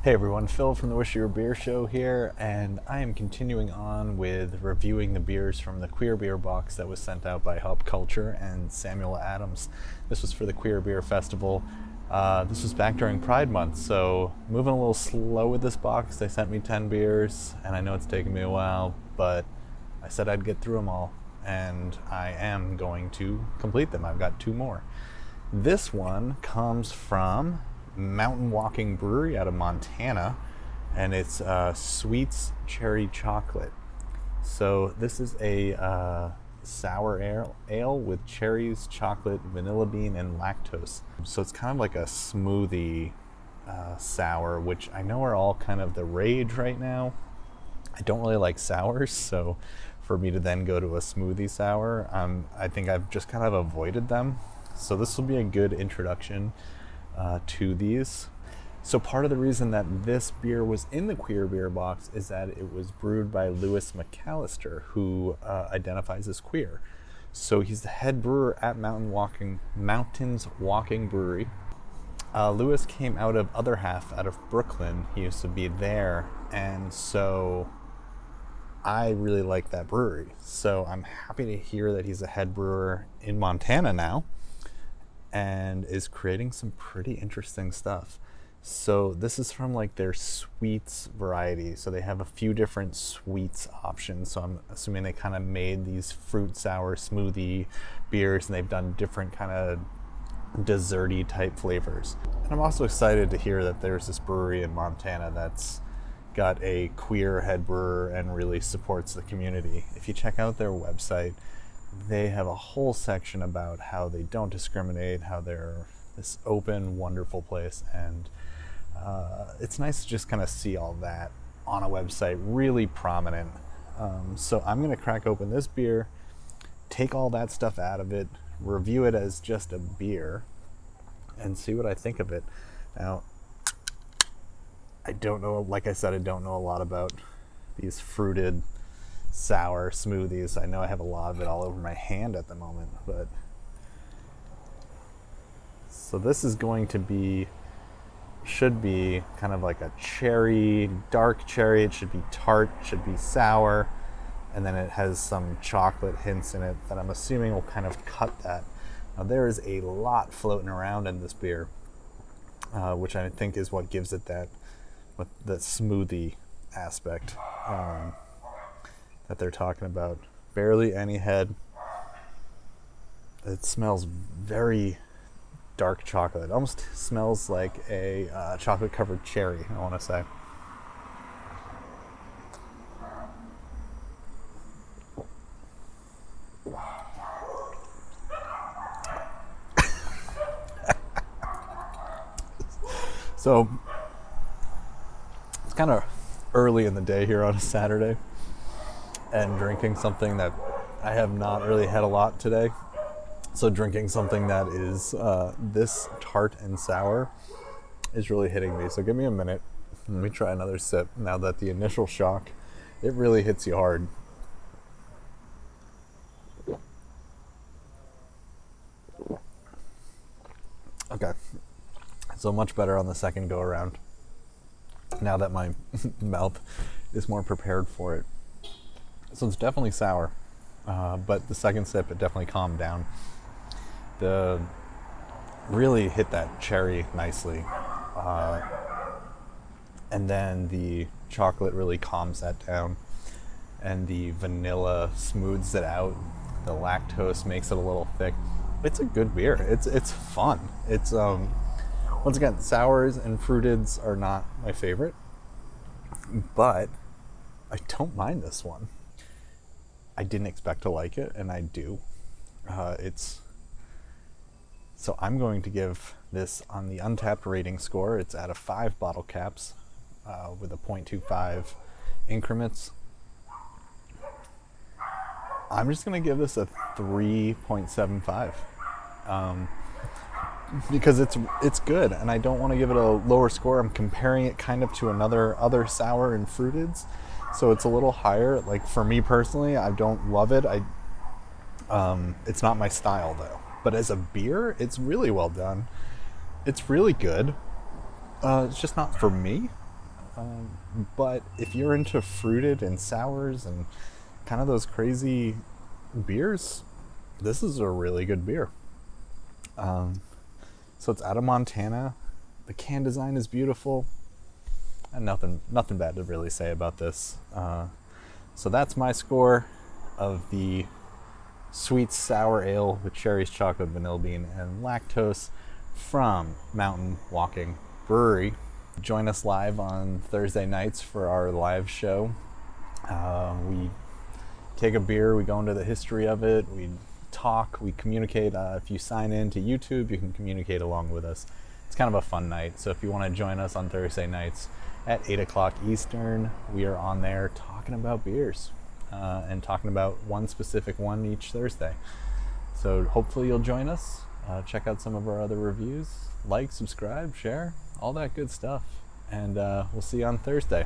Hey everyone, Phil from the Wish You Were Beer Show here, and I am continuing on with reviewing the beers from the Queer Beer box that was sent out by Hop Culture and Samuel Adams. This was for the Queer Beer Festival. This was back during Pride Month, so moving a little slow with this box. They sent me 10 beers, and I know it's taken me a while, but I said I'd get through them all, and I am going to complete them. I've got 2 more. This one comes from Mountains Walking Brewery out of Montana, and it's Sweets Cherry Chocolate. So this is a sour ale with cherries, chocolate, vanilla bean, and lactose. So it's kind of like a smoothie sour, which I know are all kind of the rage right now. I don't really like sours, so for me to then go to a smoothie sour, I think I've just kind of avoided them. So this will be a good introduction to these. So part of the reason that this beer was in the Queer Beer box is that it was brewed by Lewis McAllister, who identifies as queer. So he's the head brewer at Mountains Walking Brewery. Lewis came out of Other Half out of Brooklyn. He used to be there, and so I really like that brewery. So I'm happy to hear that he's a head brewer in Montana now and is creating some pretty interesting stuff. So this is from like their sweets variety. So they have a few different sweets options. So I'm assuming they kind of made these fruit sour smoothie beers, and they've done different kind of desserty type flavors. And I'm also excited to hear that there's this brewery in Montana that's got a queer head brewer and really supports the community. If you check out their website, they have a whole section about how they don't discriminate, how they're this open, wonderful place, and it's nice to just kind of see all that on a website, really prominent. So I'm going to crack open this beer, take all that stuff out of it, review it as just a beer, and see what I think of it. Now, I don't know, like I said, I don't know a lot about these fruited sour smoothies. I know I have a lot of it all over my hand at the moment, but so this is going to be, should be kind of like a cherry, dark cherry. It should be tart, should be sour, and then it has some chocolate hints in it that I'm assuming will kind of cut that. Now there is a lot floating around in this beer, which I think is what gives it that smoothie aspect that they're talking about. Barely any head. It smells very dark chocolate. It almost smells like a chocolate covered cherry, I want to say. So it's kind of early in the day here on a Saturday, and drinking something that I have not really had a lot today. So drinking something that is this tart and sour is really hitting me. So give me a minute. Let me try another sip now that the initial shock, it really hits you hard. Okay. So much better on the second go around, now that my mouth is more prepared for it. So it's definitely sour, but the second sip, it definitely calmed down. Really hit that cherry nicely, and then the chocolate really calms that down, and the vanilla smooths it out. The lactose makes it a little thick. It's a good beer. It's fun. It's once again, sours and fruiteds are not my favorite, but I don't mind this one. I didn't expect to like it, and I do. So I'm going to give this, on the Untapped rating score, it's out of 5 bottle caps with a 0.25 increments. I'm just going to give this a 3.75 because it's good, and I don't want to give it a lower score. I'm comparing it kind of to other sour and fruiteds, so it's a little higher. Like for me personally, I don't love it. It's not my style though. But as a beer, it's really well done. It's really good. It's just not for me. But if you're into fruited and sours and kind of those crazy beers, this is a really good beer. So it's out of Montana. The can design is beautiful. And nothing bad to really say about this. So that's my score of the sweet sour ale with cherries, chocolate, vanilla bean, and lactose from Mountain Walking Brewery. Join us live on Thursday nights for our live show. We take a beer, we go into the history of it, we talk, we communicate. If you sign in to YouTube, you can communicate along with us. It's kind of a fun night, so if you want to join us on Thursday nights at 8 o'clock Eastern, we are on there talking about beers and talking about one specific one each Thursday. So hopefully you'll join us. Check out some of our other reviews. Like, subscribe, share, all that good stuff. And we'll see you on Thursday.